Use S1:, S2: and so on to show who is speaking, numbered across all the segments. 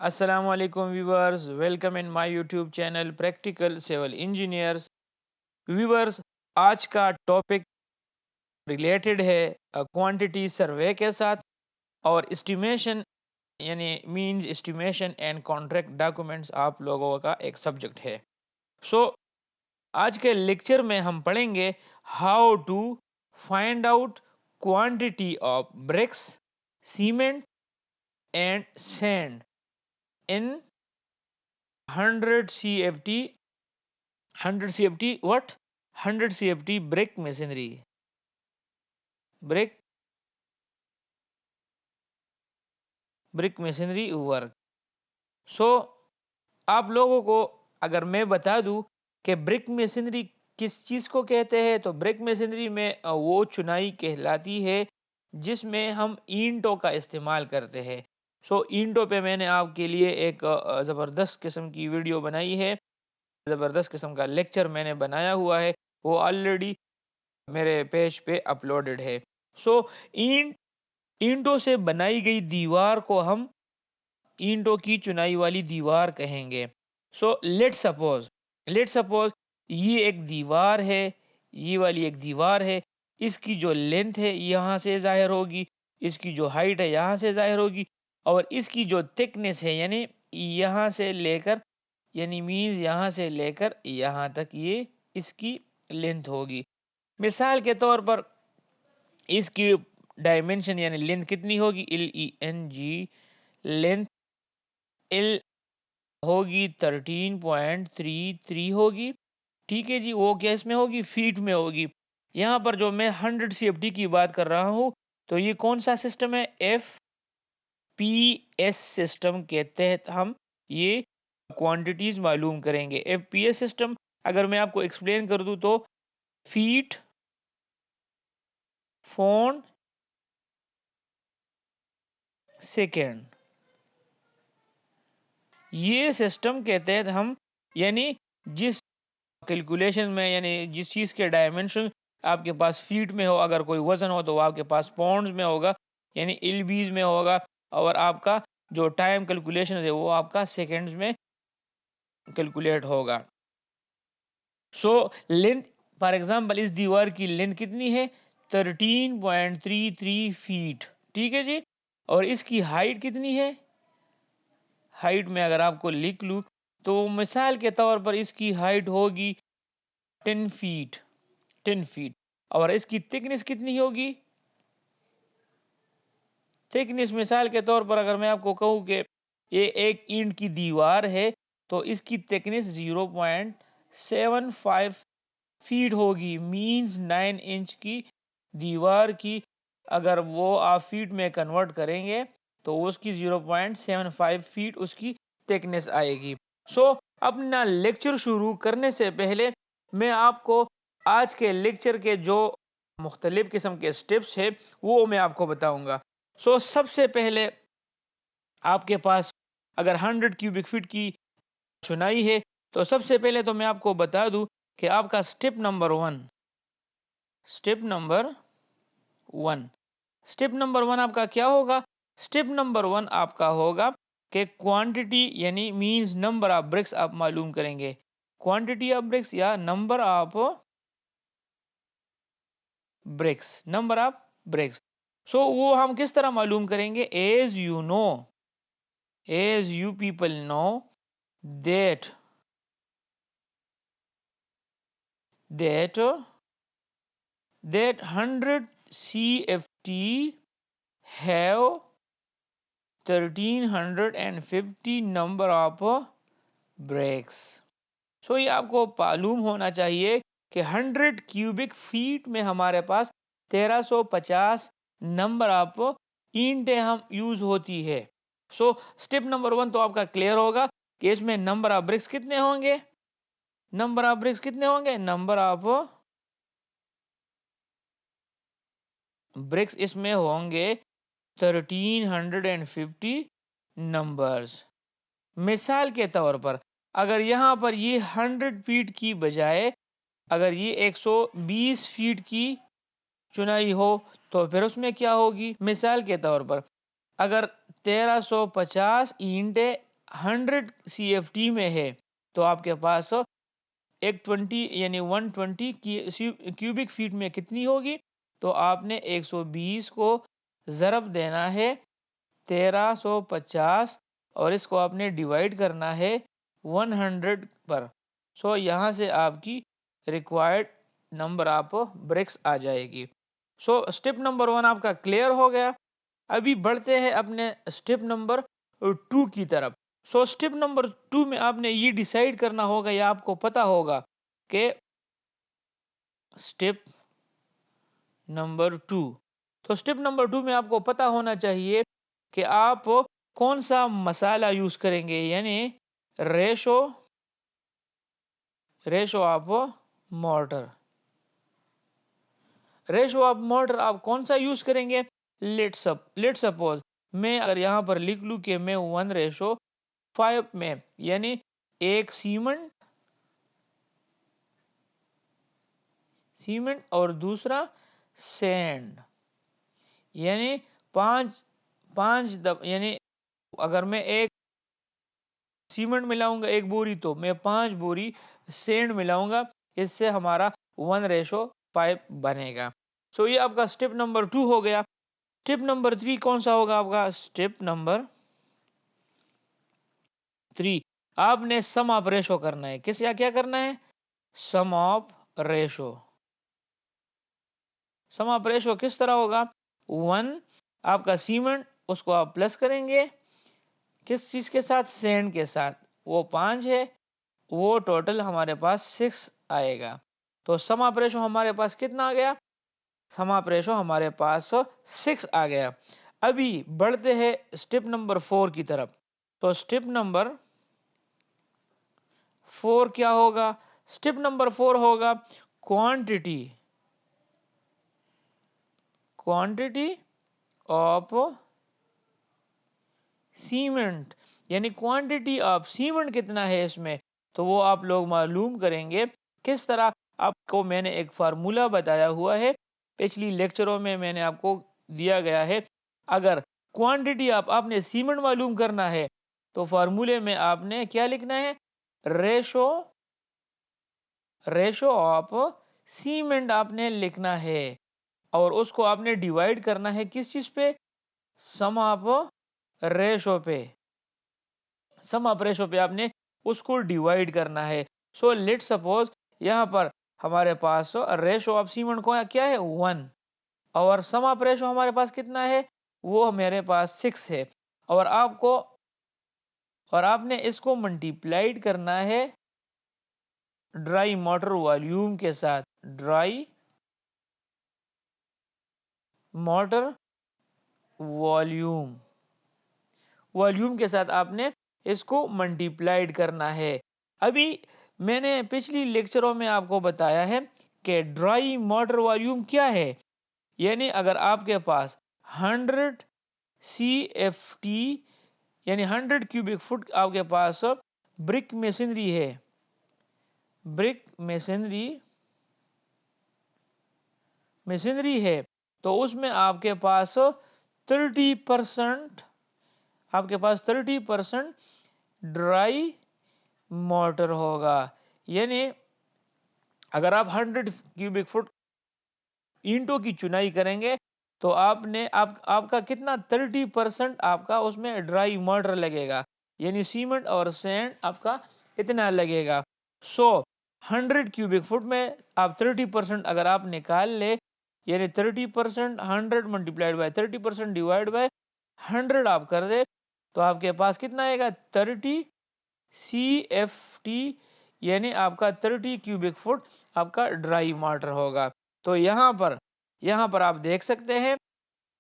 S1: अस्सलाम वालेकुम viewers, welcome in my YouTube channel practical civil engineers. Viewers, आज का टॉपिक रिलेटेड है क्वांटिटी सर्वे के साथ और एस्टिमेशन यानी means estimation and contract documents आप लोगों का एक सब्जेक्ट है। सो आज के लेक्चर में हम पढ़ेंगे how to find out quantity of bricks, cement and sand in 100 CFT 100 CFT what? 100 CFT brick brick masonry work. So आप लोगों को अगर मैं बता दूं कि ब्रिक मेसनरी किस चीज़ को कहते हैं, तो ब्रिक मेसनरी में वो चुनाई कहलाती है जिसमें हम ईंटों का इस्तेमाल करते हैं। सो ईंटों पे मैंने आपके लिए एक ज़बरदस्त किस्म की वीडियो बनाई है, ज़बरदस्त किस्म का लेक्चर मैंने बनाया हुआ है, वो ऑलरेडी मेरे पेज पे अपलोडेड है। सो ईंट ईंटों से बनाई गई दीवार को हम ईंटों की चुनाई वाली दीवार कहेंगे। सो लेट सपोज ये एक दीवार है, ये वाली एक दीवार है। इसकी जो लेंथ है यहाँ से जाहिर होगी, इसकी जो हाइट है यहाँ से जाहिर होगी, और इसकी जो थिकनेस है यानी यहाँ से लेकर यानी मीन्स यहाँ से लेकर यहाँ तक ये इसकी लेंथ होगी। मिसाल के तौर पर इसकी डायमेंशन यानी लेंथ कितनी होगी, LENG लेंथ एल होगी 13.33 होगी। ठीक है जी, वो क्या इसमें होगी, फीट में होगी। यहाँ पर जो मैं 100 CFT की बात कर रहा हूँ, तो ये कौन सा सिस्टम है, FPS सिस्टम के तहत हम ये क्वांटिटीज मालूम करेंगे। FPS सिस्टम अगर मैं आपको एक्सप्लेन कर दूं तो फीट फोन सेकेंड, ये सिस्टम के तहत हम यानी जिस कैलकुलेशन में यानी जिस चीज़ के डायमेंशन आपके पास फीट में हो, अगर कोई वज़न हो तो वो आपके पास पाउंड्स में होगा यानी LBs में होगा, और आपका जो टाइम कैलकुलेशन है वो आपका सेकेंड्स में कैलकुलेट होगा। सो लेंथ फॉर एग्जांपल इस दीवार की लेंथ कितनी है, 13.33 फीट। ठीक है जी, और इसकी हाइट कितनी है, हाइट में अगर आपको लिख लूँ तो मिसाल के तौर पर इसकी हाइट होगी 10 फीट, 10 फीट। और इसकी थिकनेस कितनी होगी, थिकनेस मिसाल के तौर पर अगर मैं आपको कहूँ कि ये एक ईंट की दीवार है तो इसकी थिकनेस 0.75 फीट होगी, मींस 9 इंच की दीवार की अगर वो आप फीट में कन्वर्ट करेंगे तो उसकी 0.75 फीट उसकी थिकनेस आएगी। सो अपना लेक्चर शुरू करने से पहले मैं आपको आज के लेक्चर के जो मुख्तलिफ किस्म के स्टेप्स है वो मैं आपको बताऊंगा। सो सबसे पहले आपके पास अगर 100 क्यूबिक फीट की चुनाई है तो सबसे पहले तो मैं आपको बता दूं कि आपका step number one step number one आपका क्या होगा, स्टेप नंबर वन आपका होगा कि क्वांटिटी यानी मींस नंबर ऑफ ब्रिक्स आप मालूम करेंगे, क्वांटिटी ऑफ ब्रिक्स या नंबर ऑफ ब्रिक्स। सो वो हम किस तरह मालूम करेंगे, as you people know that that that 100 CFT have 1350 number of bricks. So ये आपको मालूम होना चाहिए कि 100 क्यूबिक फीट में हमारे पास 1350 नंबर ऑफ ईंटें हम यूज होती है। सो स्टेप नंबर वन तो आपका क्लियर होगा कि इसमें नंबर ऑफ ब्रिक्स कितने होंगे, नंबर ऑफ ब्रिक्स इसमें होंगे 1350 नंबर्स। मिसाल के तौर पर अगर यहाँ पर ये 100 फीट की बजाय अगर ये 120 फीट की चुनाई हो तो फिर उसमें क्या होगी, मिसाल के तौर पर अगर 1350 ईंटें 100 CFT में है तो आपके पास एक 20 यानी 120 क्यूबिक फीट में कितनी होगी? तो आपने 120 को ज़रब देना है 1350 और इसको आपने डिवाइड करना है 100 पर। सो यहाँ से आपकी रिक्वायर्ड नंबर आप ब्रिक्स आ जाएगी। सो स्टेप नंबर 1 आपका क्लियर हो गया। अभी बढ़ते हैं अपने स्टेप नंबर 2 की तरफ। सो स्टेप नंबर 2 में आपने ये डिसाइड करना होगा या आपको पता होगा कि स्टेप नंबर 2, तो स्टेप नंबर 2 में आपको पता होना चाहिए कि आप कौन सा मसाला यूज करेंगे, यानी ratio of mortar. Ratio of mortar आप कौन सा यूज करेंगे? लेट सपोज मैं अगर यहाँ पर लिख लूँ कि मैं 1:5 में, यानी एक सीमेंट और दूसरा सैंड, यानी यानी अगर मैं एक सीमेंट मिलाऊंगा एक बोरी तो मैं 5 बोरी सैंड मिलाऊंगा, इससे हमारा 1:5 बनेगा। सो ये आपका स्टेप नंबर 2 हो गया। स्टेप नंबर 3 कौन सा होगा आपका? स्टेप नंबर 3 आपने सम ऑफ रेशो करना है। किस या क्या करना है? Sum of ratio. Sum of ratio किस तरह होगा? 1 आपका सीमेंट, उसको आप प्लस करेंगे किस चीज के साथ? सैंड के साथ। वो 5 है, वो टोटल हमारे पास 6 आएगा। तो सम ऑफ रेशो हमारे पास कितना आ गया? सम ऑफ रेशो हमारे पास 6 आ गया। अभी बढ़ते हैं स्टेप नंबर 4 की तरफ। तो स्टेप नंबर 4 क्या होगा? स्टेप नंबर 4 होगा क्वांटिटी ऑफ सीमेंट, यानी क्वांटिटी ऑफ सीमेंट कितना है इसमें, तो वो आप लोग मालूम करेंगे। किस तरह? आपको मैंने एक फार्मूला बताया हुआ है, पिछली लेक्चरों में मैंने आपको दिया गया है। अगर क्वांटिटी आपने सीमेंट मालूम करना है तो फार्मूले में आपने क्या लिखना है? रेशो ऑफ सीमेंट आपने लिखना है और उसको आपने डिवाइड करना है किस चीज पे? सम ऑफ रेशो पे। सम ऑफ रेशो पे आपने उसको डिवाइड करना है। सो लेट सपोज यहाँ पर हमारे पास रेशो ऑफ सीमेंट को क्या है? 1 और सम ऑफ रेशो हमारे पास कितना है? वो मेरे पास 6 है और आपने इसको मल्टीप्लाइड करना है ड्राई मोटर वॉल्यूम के साथ। ड्राई मोटर वॉल्यूम के साथ आपने इसको मल्टीप्लाइड करना है। अभी मैंने पिछली लेक्चरों में आपको बताया है कि ड्राई मोटर वॉल्यूम क्या है, यानी अगर आपके पास 100 CFT यानी 100 क्यूबिक फुट आपके पास ब्रिक मशीनरी है, ब्रिक मशीनरी है, तो उसमें आपके पास 30% ड्राई मोटर होगा। यानी अगर आप 100 क्यूबिक फुट ईंटों की चुनाई करेंगे तो आपका कितना? 30% आपका उसमें ड्राई मोटर लगेगा, यानी सीमेंट और सैंड आपका इतना लगेगा। 100 क्यूबिक फुट में आप 30% अगर आप निकाल ले, यानी 30% 100 मल्टीप्लाइड बाय 30% डिवाइड बाय 100 आप कर दे, तो आपके पास कितना आएगा? 30 CFT, यानी आपका 30 क्यूबिक फुट आपका ड्राई वाटर होगा। तो यहाँ पर आप देख सकते हैं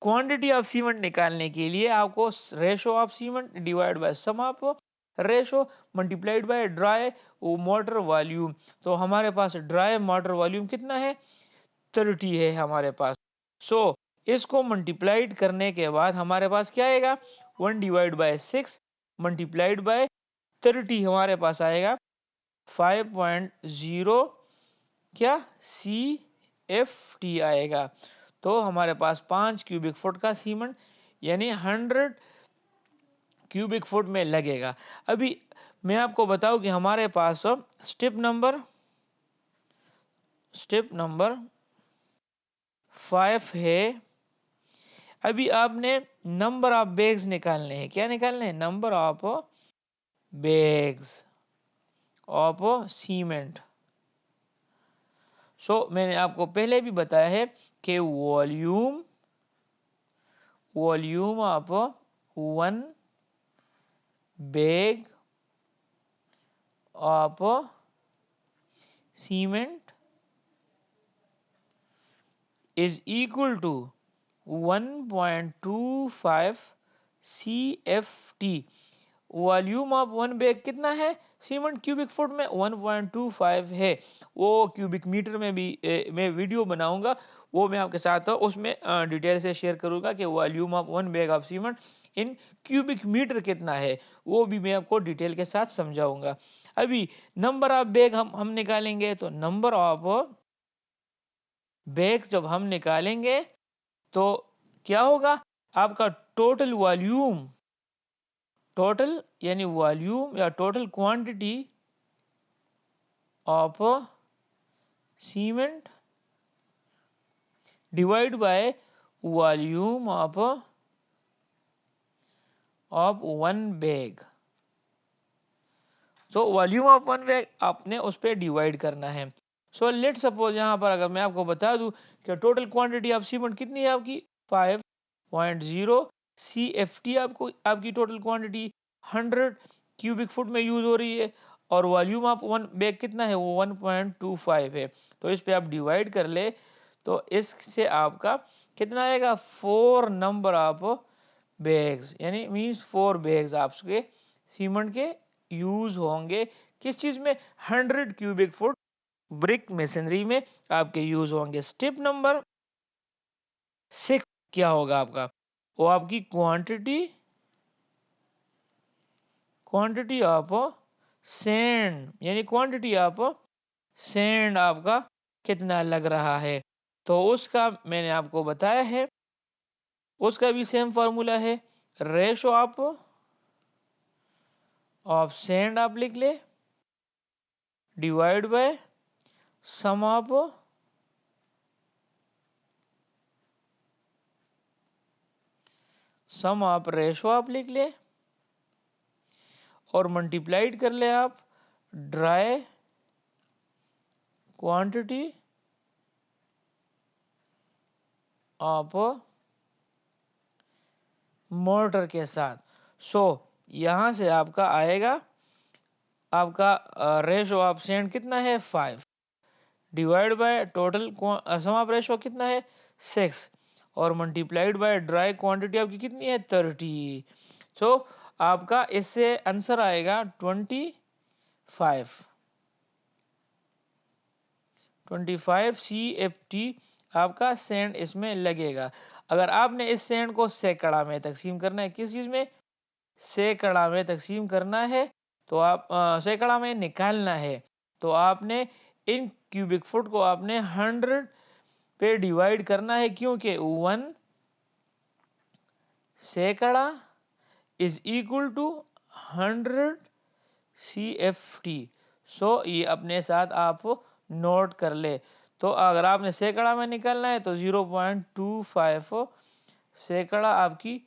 S1: क्वांटिटी ऑफ सीमेंट निकालने के लिए आपको ratio of cement divide by sum of ratio multiplied by dry mortar volume. तो हमारे पास ड्राई मोटर वॉल्यूम कितना है? 30 है हमारे पास। इसको मल्टीप्लाइड करने के बाद हमारे पास क्या आएगा? 1/6 मल्टीप्लाइड बाय 30 हमारे पास आएगा 5.0 क्या? CFT आएगा। तो हमारे पास 5 क्यूबिक फुट का सीमेंट, यानी 100 क्यूबिक फुट में लगेगा। अभी मैं आपको बताऊं कि हमारे पास स्टेप नंबर 5 है। अभी आपने नंबर ऑफ बैग्स निकालने हैं। क्या निकालने हैं? Number of bags of cement. So मैंने आपको पहले भी बताया है कि volume of 1 bag of cement is equal to 1.25 CFT। Volume of 1 bag कितना है सीमेंट क्यूबिक फुट में? 1.25 है। वो क्यूबिक मीटर में भी मैं वीडियो बनाऊंगा, वो मैं आपके साथ उसमें डिटेल से शेयर करूंगा कि volume of 1 bag of cement in cubic metre कितना है, वो भी मैं आपको डिटेल के साथ समझाऊंगा। अभी नंबर ऑफ बैग हम निकालेंगे, तो नंबर ऑफ बैग जब हम निकालेंगे तो क्या होगा? आपका टोटल वॉल्यूम, टोटल यानी वॉल्यूम या total quantity of cement divide by volume of 1 bag. So volume of 1 bag आपने उस पर डिवाइड करना है। सो लेट सपोज यहाँ पर अगर मैं आपको बता दूं कि टोटल क्वांटिटी ऑफ सीमेंट कितनी है आपकी 5.0 CFT, आपकी टोटल क्वांटिटी 100 क्यूबिक फुट में यूज हो रही है, और वॉल्यूम ऑफ 1 बैग कितना है? वो 1.25 है। तो इस पे आप डिवाइड कर ले तो इससे आपका कितना आएगा? 4 नंबर ऑफ बैग्स, यानी मीन्स 4 बैग्स आपके सीमेंट के यूज होंगे। किस चीज में? 100 क्यूबिक फुट ब्रिक मेसनरी में आपके यूज होंगे। स्टेप नंबर 6 क्या होगा आपका? वो आपकी क्वांटिटी ऑफ सैंड, यानी क्वांटिटी ऑफ सैंड आपका कितना लग रहा है। तो उसका मैंने आपको बताया है, उसका भी सेम फॉर्मूला है। रेशो ऑफ सैंड आप लिख ले divide by sum of ratio आप लिख ले, और मल्टीप्लाइड कर ले आप ड्राई क्वांटिटी ऑफ मोर्टर के साथ। सो यहां से आपका आएगा, आपका रेशो ऑफ सैंड कितना है? 5 divide by total sum of ratio कितना है? 6, और मल्टीप्लाइड बाय ड्राई क्वांटिटी आपकी कितनी है? 30। सो आपका इससे आंसर आएगा 25 CFT आपका सैंड इसमें लगेगा। अगर आपने इस सैंड को सैकड़ा में तकसीम करना है, किस चीज में? सैकड़ा में तकसीम करना है, तो आप सैकड़ा में निकालना है, तो आपने इन क्यूबिक फुट को आपने 100 पे डिवाइड करना है, क्योंकि 1 सैकड़ा इज इक्वल टू 100 CFT। सो ये अपने साथ आप नोट कर ले। तो अगर आपने सैकड़ा में निकालना है तो 0.25 सैकड़ा आपकी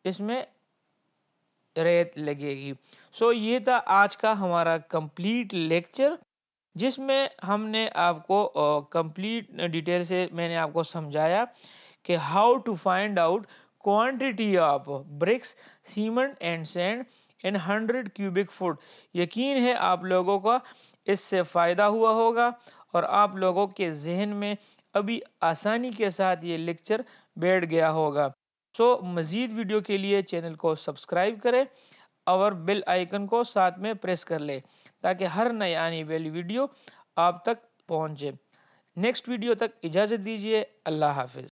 S1: इसमें रेत लगेगी। सो ये था आज का हमारा कंप्लीट लेक्चर, जिसमें हमने आपको कंप्लीट डिटेल से मैंने आपको समझाया कि how to find out quantity of bricks cement and sand in 100 cubic foot. यकीन है आप लोगों का इससे फ़ायदा हुआ होगा, और आप लोगों के जहन में अभी आसानी के साथ ये लेक्चर बैठ गया होगा। सो मज़ीद वीडियो के लिए चैनल को सब्सक्राइब करें और बेल आइकन को साथ में प्रेस कर ले, ताकि हर नई आने वाली वीडियो आप तक पहुंचे। नेक्स्ट वीडियो तक इजाज़त दीजिए। अल्लाह हाफिज़।